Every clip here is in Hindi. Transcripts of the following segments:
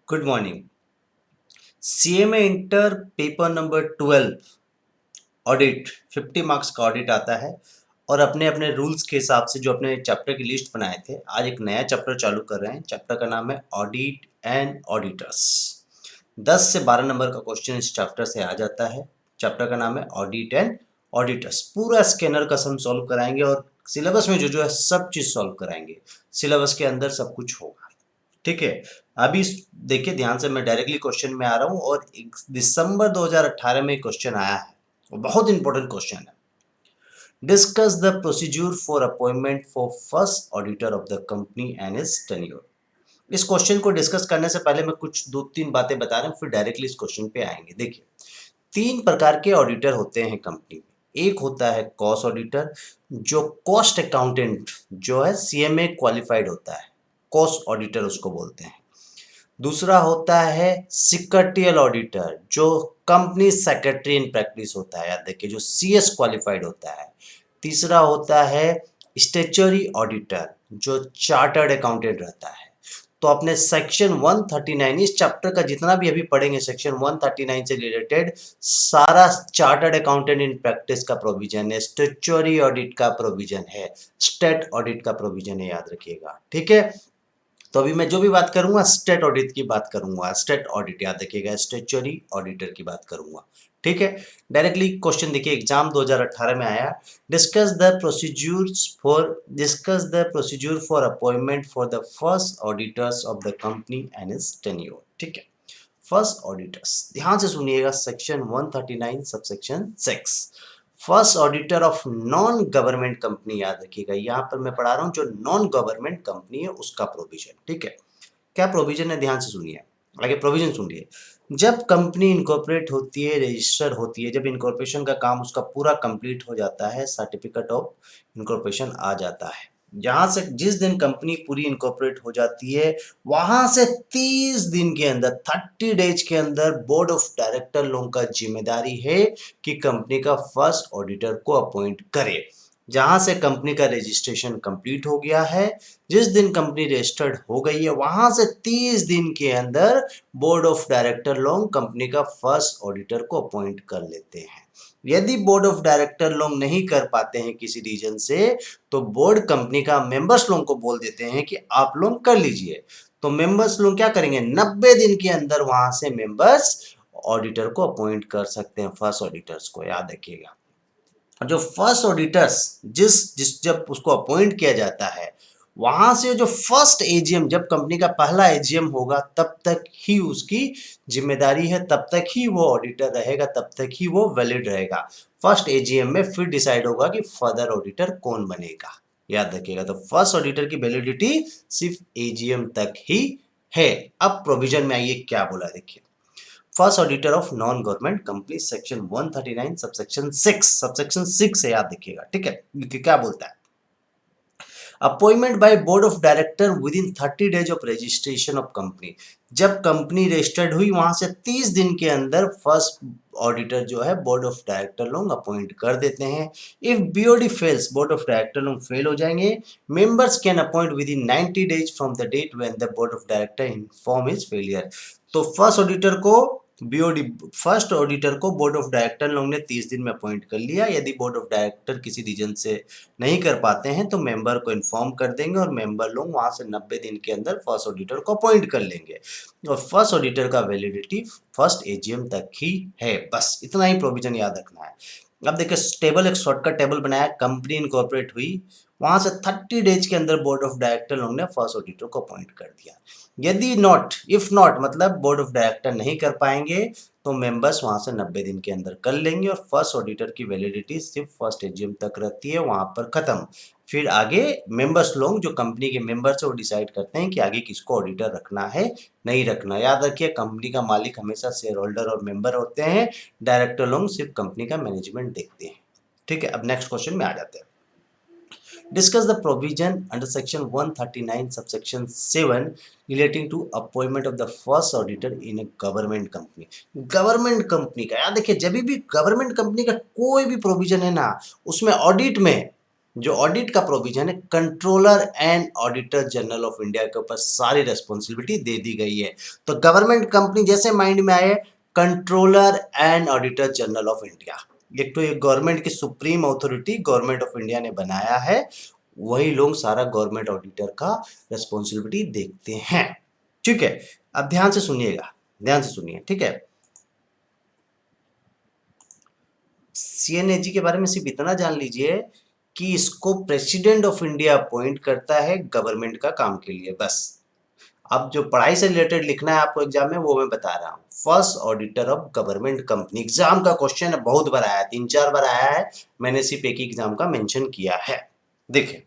Good morning. CMA inter paper number 12 audit 50 marks का ऑडिट आता है और अपने अपने रूल्स के हिसाब से जो अपने चैप्टर की लिस्ट बनाए थे, आज एक नया चैप्टर चालू कर रहे हैं। चैप्टर का नाम है ऑडिट एंड ऑडिटर्स। 10 से 12 नंबर का क्वेश्चन इस चैप्टर से आ जाता है। चैप्टर का नाम है ऑडिट एंड ऑडिटर्स। पूरा स्कैनर का सम सॉल्व कराएंगे और सिलेबस में जो जो है सब चीज सॉल्व कराएंगे। सिलेबस के अंदर सब कुछ होगा। ठीक है। अभी देखिए ध्यान से, मैं डायरेक्टली क्वेश्चन में आ रहा हूं और दिसंबर 2018 में क्वेश्चन आया है और बहुत इंपॉर्टेंट क्वेश्चन है। Discuss the procedure for appointment for first auditor of the company and is tenure. इस क्वेश्चन को डिस्कस करने से पहले मैं कुछ दो तीन बातें बता रहा हूं, फिर डायरेक्टली इस क्वेश्चन पे आएंगे। देखिए, तीन प्रकार के ऑडिटर होते हैं कंपनी में। एक होता है कॉस्ट ऑडिटर, जो कॉस्ट अकाउंटेंट जो है सीएमए क्वालिफाइड होता है, कॉस्ट ऑडिटर उसको बोलते हैं। दूसरा होता है सिक्रेटरियल ऑडिटर, जो कंपनी सेक्रेटरी इन प्रैक्टिस होता है, याद रखिए, जो सीएस क्वालिफाइड होता है। तीसरा होता है स्टैट्यूटरी ऑडिटर, जो चार्टर्ड अकाउंटेंट रहता है। तो अपने सेक्शन 139, इस चैप्टर का जितना भी अभी पढ़ेंगे सेक्शन 139 से रिलेटेड सारा चार्टर्ड अकाउंटेंट इन प्रैक्टिस का प्रोविजन है, स्टैट्यूटरी ऑडिट का प्रोविजन है, स्टेट ऑडिट का प्रोविजन है, याद रखिएगा। ठीक है। तो अभी मैं जो भी बात करूंगा स्टेट ऑडिट की बात करूंगा, स्टेट ऑडिट याद रखिएगा, स्टैट्यूटरी ऑडिटर की बात करूंगा। ठीक है। डायरेक्टली क्वेश्चन देखिए, एग्जाम 2018 में आया। Discuss the procedure for appointment for the first auditors of the company and is tenure. ठीक है। फर्स्ट ऑडिटर्स, ध्यान से सुनिएगा, section 139 subsection 6, first auditor of non government company, याद रखिएगा। यहां पर मैं पढ़ा रहा हूं जो नॉन गवर्नमेंट कंपनी है उसका प्रोविजन। ठीक है। क्या प्रोविजन है, ध्यान से सुनिए। आगे प्रोविजन सुनिए। जब कंपनी इनकॉर्पोरेट होती है, रजिस्टर होती है, जब इनकॉर्पोरेशन का काम उसका पूरा कंप्लीट हो जाता है, सर्टिफिकेट ऑफ इनकॉर्पोरेशन आ जाता है। जहां से जिस दिन कंपनी पूरी इनकॉर्पोरेट हो जाती है, वहां से 30 दिन के अंदर, 30 डेज के अंदर बोर्ड ऑफ डायरेक्टर लोगों का जिम्मेदारी है कि कंपनी का फर्स्ट ऑडिटर को अपॉइंट करे। जहां से कंपनी का रजिस्ट्रेशन कंप्लीट हो गया है, जिस दिन कंपनी रजिस्टर्ड हो गई है, वहां से 30 दिन के अंदर बोर्ड ऑफ डायरेक्टर लोग कंपनी का फर्स्ट ऑडिटर को अपॉइंट कर लेते हैं। यदि बोर्ड ऑफ डायरेक्टर लोग नहीं कर पाते हैं किसी रीजन से, तो बोर्ड कंपनी का मेंबर्स लोग को बोल देते हैं कि आप लोग कर लीजिए। तो मेंबर्स लोग क्या करेंगे, 90 दिन के अंदर वहां से मेंबर्स ऑडिटर को अपॉइंट कर सकते हैं, फर्स्ट ऑडिटर्स को, याद रखिएगा। जो फर्स्ट ऑडिटर्स जिस जिस जब उसको अपॉइंट किया जाता है, वहां से जो फर्स्ट एजीएम, जब कंपनी का पहला एजीएम होगा, तब तक ही उसकी जिम्मेदारी है, तब तक ही वो ऑडिटर रहेगा, तब तक ही वो वैलिड रहेगा। फर्स्ट एजीएम में फिर डिसाइड होगा कि फर्दर ऑडिटर कौन बनेगा, याद रखिएगा। तो फर्स्ट ऑडिटर की वैलिडिटी सिर्फ एजीएम तक ही है। अब प्रोविजन में आइए क्या बोला, देखिए। First auditor of non government company, section 139 subsection 6 से, याद रखिएगा। ठीक है। क्या बोलता है, appointment by board of director with in 30 days of registration of company. जब कंपनी रजिस्टर्ड हुई, वहां से 30 दिन के अंदर फर्स्ट ऑडिटर जो है बोर्ड ऑफ डायरेक्टर लोग अपॉइंट कर देते हैं। If BOD fails, board of director लोग फेल हो जाएंगे, members can appoint within 90 days from the date when the board of director inform his failure. तो फर्स्ट ऑडिटर को बीओडी, फर्स्ट ऑडिटर को बोर्ड ऑफ डायरेक्टर लोग ने 30 दिन में अपॉइंट कर लिया। यदि बोर्ड ऑफ डायरेक्टर किसी रीजन से नहीं कर पाते हैं तो मेंबर को इन्फॉर्म कर देंगे और मेंबर लोग वहां से 90 दिन के अंदर फर्स्ट ऑडिटर को अपॉइंट कर लेंगे। और फर्स्ट ऑडिटर का वैलिडिटी फर्स्ट एजीएम तक ही है। बस इतना ही प्रोविजन याद रखना है। अब देखिए, टेबल एक शॉर्टकट टेबल बनाया, कंपनी इनकॉर्पोरेट हुई, वहां से 30 डेज के अंदर बोर्ड ऑफ डायरेक्टर लोग ने फर्स्ट ऑडिटर को अपॉइंट कर दिया। यदि नॉट, इफ नॉट मतलब बोर्ड ऑफ डायरेक्टर नहीं कर पाएंगे, तो मेंबर्स वहां से 90 दिन के अंदर कर लेंगे और फर्स्ट ऑडिटर की वैलिडिटी सिर्फ फर्स्ट एजीएम तक रहती है, वहां पर खत्म। फिर आगे मेंबर्स लोग, जो कंपनी के मेंबर्स है, वो डिसाइड करते हैं कि आगे किसको ऑडिटर रखना है, नहीं रखना। याद रखिए, कंपनी का मालिक हमेशा शेयर होल्डर और मेंबर होते हैं, डायरेक्टर लोग सिर्फ कंपनी का मैनेजमेंट देखते हैं। ठीक है। अब नेक्स्ट क्वेश्चन में आ जाते हैं। Discuss the provision under section 139 subsection 7 relating to appointment of the first auditor in a government company। Government company का, याद देखिए, जब भी गवर्नमेंट कंपनी का कोई भी प्रोविजन है ना, उसमें ऑडिट में जो ऑडिट का प्रोविजन है, controller and auditor general of India के ऊपर सारी रेस्पॉन्सिबिलिटी दे दी गई है। तो गवर्नमेंट कंपनी जैसे माइंड में आए, controller and auditor general of India, एक तो ये गवर्नमेंट की supreme authority government of India ने बनाया है, वही लोग सारा गवर्नमेंट ऑडिटर का रेस्पॉन्सिबिलिटी देखते हैं। ठीक है, अब ध्यान से सुनिएगा, ध्यान से सुनिए, ठीक है। सीएनएजी के बारे में सिर्फ इतना जान लीजिए कि इसको प्रेसिडेंट ऑफ इंडिया अपॉइंट करता है गवर्नमेंट का काम के लिए, बस। अब जो पढ़ाई से रिलेटेड लिखना है आपको एग्जाम में, वो मैं बता रहा हूँ। First auditor of government company, exam का क्वेश्चन है, बहुत बार आया है, 3-4 बार आया है, मैंने सिर्फ एक ही एग्जाम का मेंशन किया है। देखिए,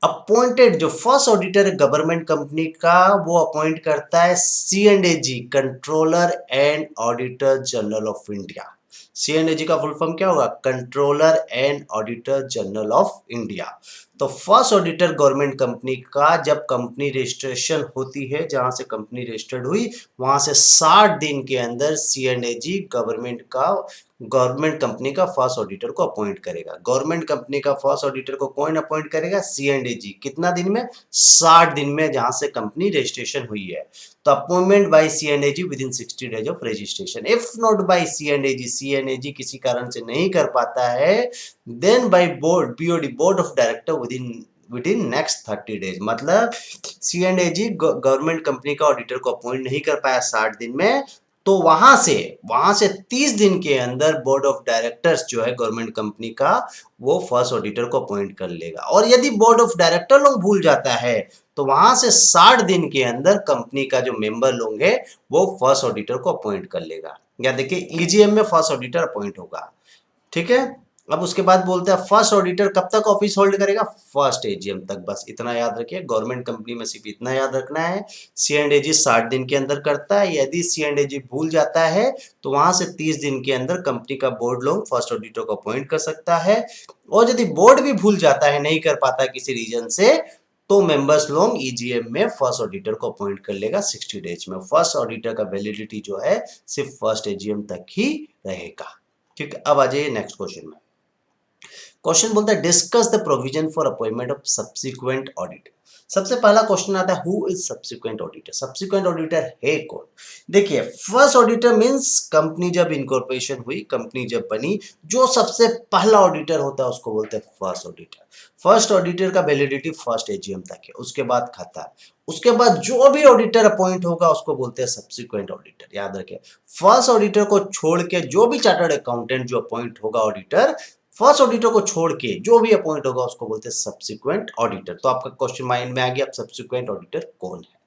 अपॉइंटेड जो फर्स्ट ऑडिटर है गवर्नमेंट कंपनी का, वो अपॉइंट करता है C and AG, controller and auditor general of India. C and AG का फुल फॉर्म क्या होगा? Controller and auditor general of India. तो फर्स्ट ऑडिटर गवर्नमेंट कंपनी का, जब कंपनी रजिस्ट्रेशन होती है, जहां से कंपनी रजिस्टर्ड हुई, वहां से 60 दिन के अंदर सीएनडीजी गवर्नमेंट कंपनी का फर्स्ट ऑडिटर को अपॉइंट करेगा। गवर्नमेंट कंपनी का फर्स्ट ऑडिटर को कौन अपॉइंट करेगा? सीएनडीजी। कितना दिन में? 60 दिन में, जहां से कंपनी रजिस्ट्रेशन हुई है। तो appointment by C and AG within 60 days of registration. If not by C and AG, C and AG किसी कारण से नहीं कर पाता है, then by board, BOD, board of director within next 30 days. मतलब सीएनडीजी गवर्नमेंट कंपनी का ऑडिटर को अपॉइंट नहीं कर पाया 60 दिन में, तो वहां से 30 दिन के अंदर बोर्ड ऑफ डायरेक्टर्स जो है गवर्नमेंट कंपनी का, वो फर्स्ट ऑडिटर को अपॉइंट कर लेगा। और यदि बोर्ड ऑफ डायरेक्टर लोग भूल जाता है, तो वहां से 60 दिन के अंदर कंपनी का जो मेंबर लोग है, वो फर्स्ट ऑडिटर को अपॉइंट कर लेगा। या देखिए, ईजीएम में फर्स्ट ऑडिटर अपॉइंट होगा, ठीक है। अब उसके बाद बोलते हैं फर्स्ट ऑडिटर कब तक ऑफिस होल्ड करेगा? फर्स्ट एजीएम तक। बस इतना याद रखिए, गवर्नमेंट कंपनी में सिर्फ इतना याद रखना है, सीएनडीजी 60 दिन के अंदर करता है। यदि सीएनडीजी भूल जाता है, तो वहां से 30 दिन के अंदर कंपनी का बोर्ड लोग फर्स्ट ऑडिटर को अपॉइंट कर सकता है। और यदि बोर्ड भी भूल जाता है, नहीं कर पाता किसी रीजन से, तो मेंबर्स लोग ईजीएम में फर्स्ट ऑडिटर को अपॉइंट कर लेगा 60 डेज में। फर्स्ट ऑडिटर का वैलिडिटी जो है सिर्फ फर्स्ट एजीएम तक ही रहेगा। ठीक है, अब आ जाइए नेक्स्ट क्वेश्चन में। क्वेश्चन बोलता है discuss the provision for appointment of subsequent auditor. सबसे पहला क्वेश्चन आता है who is subsequent auditor? Subsequent auditor है कौन? देखिए, फर्स्ट ऑडिटर मींस कंपनी जब इनकॉर्पोरेशन हुई, कंपनी जब बनी, जो सबसे पहला ऑडिटर होता है उसको बोलते हैं फर्स्ट ऑडिटर। फर्स्ट ऑडिटर का वैलिडिटी फर्स्ट एजीएम तक है, उसके बाद खाता है। उसके बाद जो भी ऑडिटर अपॉइंट होगा उसको बोलते हैं सब्सिक्वेंट ऑडिटर। याद रखें, फर्स्ट ऑडिटर को छोड़ के जो भी चार्टर्ड अकाउंटेंट जो अपॉइंट होगा ऑडिटर, फर्स्ट ऑडिटर को छोड़ के जो भी अपॉइंट होगा उसको बोलते हैं सब्सिक्वेंट ऑडिटर। तो आपका क्वेश्चन माइंड में आ गया, अब सब्सिक्वेंट ऑडिटर कौन है?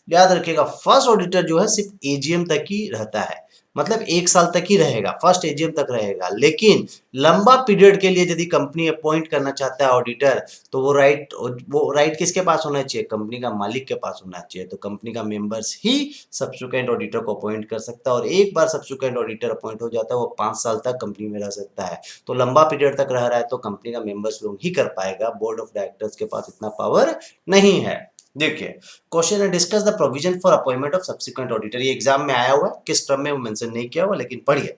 याद रखिएगा, फर्स्ट ऑडिटर जो है सिर्फ एजीएम तक ही रहता है, मतलब 1 साल तक ही रहेगा, फर्स्ट एजीएम तक रहेगा। लेकिन लंबा पीरियड के लिए यदि कंपनी अपॉइंट करना चाहता है ऑडिटर, तो वो राइट किसके पास होना चाहिए? कंपनी का मालिक के पास होना चाहिए। तो कंपनी का मेंबर्स ही सब्सिक्वेंट ऑडिटर को अपॉइंट कर सकता है। और एक बार सब्सिक्वेंट ऑडिटर अपॉइंट हो जाता है, वो 5 साल तक कंपनी में रह सकता है। तो लंबा पीरियड तक रह रहा है तो कंपनी का मेंबर्स लोग ही कर पाएगा, बोर्ड ऑफ डायरेक्टर्स के पास इतना पावर नहीं है। देखिए, क्वेश्चन है discuss the provision for appointment of subsequent auditor. ये एग्जाम में आया हुआ है, किस टर्म में वो मेंशन नहीं किया हुआ, लेकिन पढ़िए।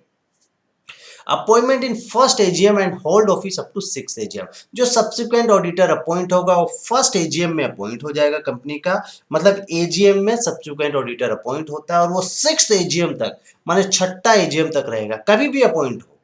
Appointment in first AGM and hold office up to 6 AGM. जो सब्सिक्वेंट ऑडिटर अपॉइंट होगा वो फर्स्ट एजीएम में अपॉइंट हो जाएगा कंपनी का, मतलब एजीएम में सब्सिक्वेंट ऑडिटर अपॉइंट होता है और वो 6th एजीएम तक, माने 6ठा एजीएम तक रहेगा, कभी भी अपॉइंट हो।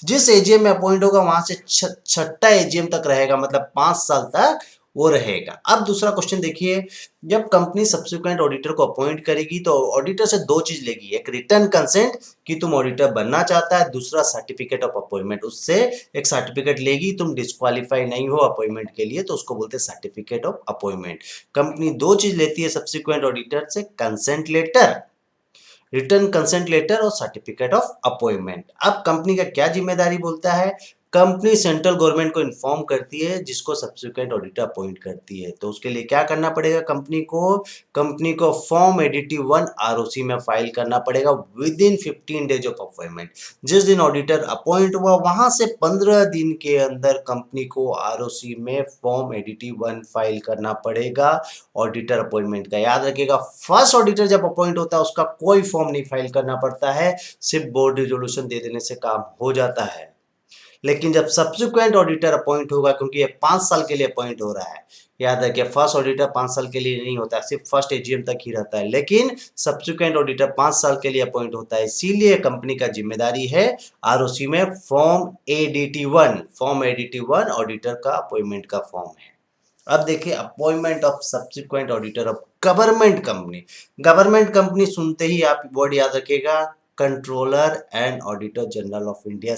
जिस एजीएम में अपॉइंट होगा वहां से 6ठा एजीएम तक रहेगा, मतलब 5 साल तक वो रहेगा। अब दूसरा क्वेश्चन देखिए, जब कंपनी सब्सिक्वेंट ऑडिटर को अपॉइंट करेगी तो ऑडिटर से 2 चीज लेगी, एक रिटर्न कंसेंट कि तुम ऑडिटर बनना चाहता है, दूसरा सर्टिफिकेट ऑफ अपॉइंटमेंट। उससे एक सर्टिफिकेट लेगी, तुम डिस्क्वालीफाई नहीं हो अपॉइंटमेंट के लिए, तो उसको बोलते हैं सर्टिफिकेट ऑफ अपॉइंटमेंट। कंपनी 2 चीज लेती है सब्सिक्वेंट ऑडिटर से, consent letter, return consent letter और सर्टिफिकेट ऑफ अपॉइंटमेंट। अब कंपनी का क्या जिम्मेदारी बोलता है? कंपनी सेंट्रल गवर्नमेंट को इन्फॉर्म करती है, जिसको सब्सिक्वेंट ऑडिटर अपॉइंट करती है। तो उसके लिए क्या करना पड़ेगा कंपनी को फॉर्म 81 आरओसी में फाइल करना पड़ेगा with in 15 days of appointment. जिस दिन ऑडिटर अपॉइंट हुआ वहां से 15 दिन के अंदर कंपनी को आरओसी में फॉर्म 81 फाइल करना पड़ेगा ऑडिटर अपॉइंटमेंट का। याद रखिएगा, फर्स्ट ऑडिटर जब अपॉइंट होता है उसका कोई फॉर्म नहीं फाइल करना पड़ता है, सिर्फ बोर्ड रिजोल्यूशन दे देने से काम हो जाता है। लेकिन जब सब्सिक्वेंट ऑडिटर अपॉइंट होगा, क्योंकि ये 5 साल के लिए अपॉइंट हो रहा है, याद रखिए फर्स्ट ऑडिटर 5 साल के लिए नहीं होता है, सिर्फ फर्स्ट एजीएम तक ही रहता है, लेकिन सब्सिक्वेंट ऑडिटर 5 साल के लिए अपॉइंट होता है। इसीलिए कंपनी का जिम्मेदारी है आरओसी में फॉर्म एडीटी 1 ऑडिटर का अपॉइंटमेंट का फॉर्म है। अब देखिए appointment of subsequent auditor of government company. Government company सुनते ही आप वर्ड याद रखिएगा, controller and auditor general of India,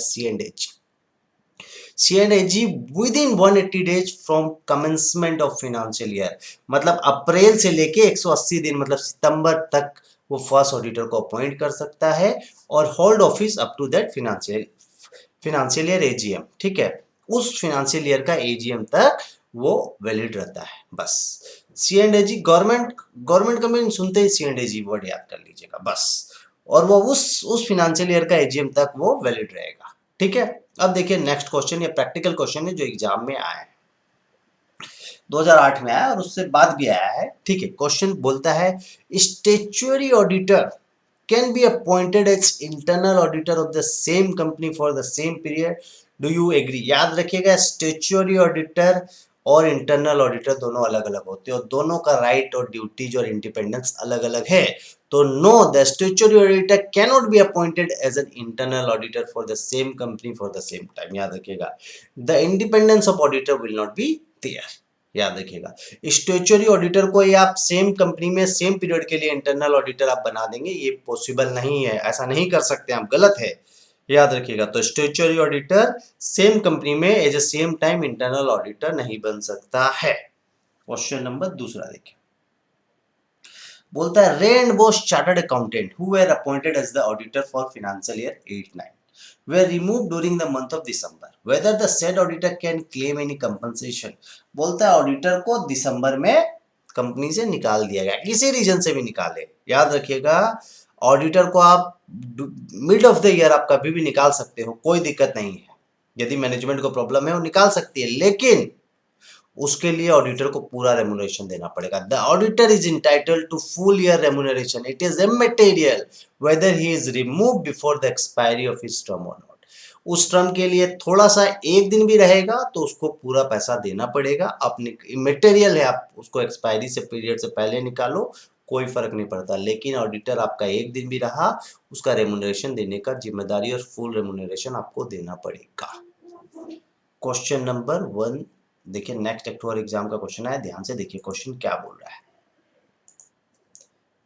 C&AG with in 180 days from commencement of financial year, मतलब अप्रैल से लेके 180 दिन मतलब सितंबर तक वो फर्स्ट ऑडिटर को अपॉइंट कर सकता है और hold office up to that financial year AGM. ठीक है, उस फिनेंशियल ईयर का एजीएम तक वो वैलिड रहता है। बस C&AG गवर्नमेंट कंपनी सुनते ही C&AG वर्ड याद कर लीजिएगा बस, और वो उस फिनेंशियल ईयर का एजीएम तक वो वैलिड रहेगा। ठीक है, अब देखिए नेक्स्ट क्वेश्चन, ये प्रैक्टिकल क्वेश्चन है जो एग्जाम में आया है, 2008 में आया और उससे बाद भी आया है। ठीक है, क्वेश्चन बोलता है statutory auditor can be appointed as internal auditor of the same company for the same period, do you agree. याद रखिएगा स्टैट्यूटरी ऑडिटर और इंटरनल ऑडिटर दोनों अलग अलग होते हैं और दोनों का राइट और ड्यूटीज और इंडिपेंडेंस अलग अलग है। तो no, the statutory auditor can not be appointed as an internal auditor for the same company for the same time. याद रखिएगा the independence of auditor will not be there. याद रखिएगा स्टैट्यूटरी ऑडिटर को ये आप सेम कंपनी में सेम पीरियड के लिए इंटरनल ऑडिटर आप बना देंगे, ये पॉसिबल नहीं है, ऐसा नहीं कर सकते आप, गलत है। याद रखिएगा तो स्टैट्यूटरी ऑडिटर सेम कंपनी में as a same time internal auditor नहीं बन सकता है। क्वेश्चन नंबर दूसरा देखिए, बोलता है Ray and Bose chartered accountant who were appointed as the auditor for financial year 8-9 were removed during the month of December. Whether the said auditor can claim any compensation. बोलता है ऑडिटर को दिसंबर में कंपनी से निकाल दिया गया, किसी रीजन से भी निकाले। याद रखिएगा ऑडिटर को आप मिड ऑफ द ईयर आप कभी भी निकाल सकते हो, कोई दिक्कत नहीं है। यदि मैनेजमेंट को प्रॉब्लम है वो निकाल सकती है, लेकिन उसके लिए ऑडिटर को पूरा रेमुनरेशन देना पड़ेगा। The auditor is entitled to full year remuneration, it is immaterial whether he is remove before the expiry of his term और नॉट। उस टर्म के लिए थोड़ा सा एक दिन भी रहेगा तो उसको पूरा पैसा देना पड़ेगा। अपने इमैटेरियल है, आप उसको एक्सपायरी से पीरियड से पहले निकालो, कोई फर्क नहीं पड़ता, लेकिन ऑडिटर आपका एक दिन भी रहा उसका रेमुनरेशन देने का जिम्मेदारी और फुल रेमुनरेशन आपको देना पड़ेगा। क्वेश्चन नंबर 1 देखिए, नेक्स्ट एक और एग्जाम का क्वेश्चन है, ध्यान से देखिए क्वेश्चन क्या बोल रहा है।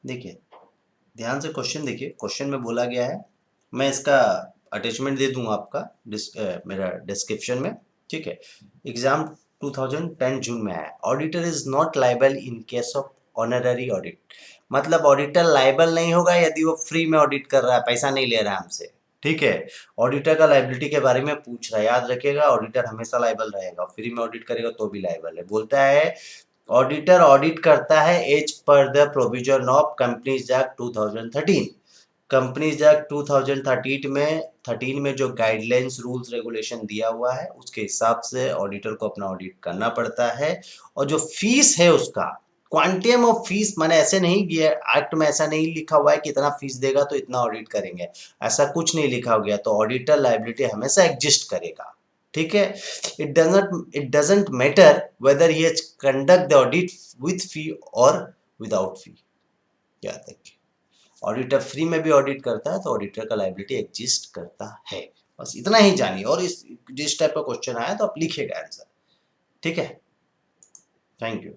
देखिए ध्यान से क्वेश्चन देखिए, क्वेश्चन में बोला गया है, मैं इसका अटैचमेंट दे दूंगा आपका मेरा डिस्क्रिप्शन में। ठीक है, एग्जाम 2010 जून में आया, auditor is not liable in case of honorary audit, मतलब ऑडिटर लाइबल नहीं होगा यदि वो फ्री में ऑडिट कर रहा है, पैसा नहीं ले रहा है हमसे। ठीक है, ऑडिटर का लाइबिलिटी के बारे में पूछ रहा है, याद रखिएगा ऑडिटर हमेशा लाइबल रहेगा, फ्री में ऑडिट करेगा तो भी लाइबल है। बोलता है ऑडिटर ऑडिट करता है as per the provision of companies act 2013। Companies act 2013 में जो गाइडलाइंस रूल्स रेगुलेशन दिया हुआ है उसके हिसाब से ऑडिटर को अपना ऑडिट करना पड़ता है। और जो फीस है उसका क्वांटियम ऑफ फीस, माने ऐसे नहीं किया एक्ट में, ऐसा नहीं लिखा हुआ है कि इतना फीस देगा तो इतना ऑडिट करेंगे, ऐसा कुछ नहीं लिखा गया, तो ऑडिटर लायबिलिटी हमेशा एग्जिस्ट करेगा। ठीक है, it doesn't matter whether he has conduct the audit with fee or without fee। याद रखिए ऑडिटर फ्री में भी ऑडिट करता है तो ऑडिटर का लायबिलिटी एग्जिस्ट करता है। बस इतना ही जानिए, और जिस टाइप का क्वेश्चन आया तो आप लिखिएगा आंसर। ठीक है, थैंक यू।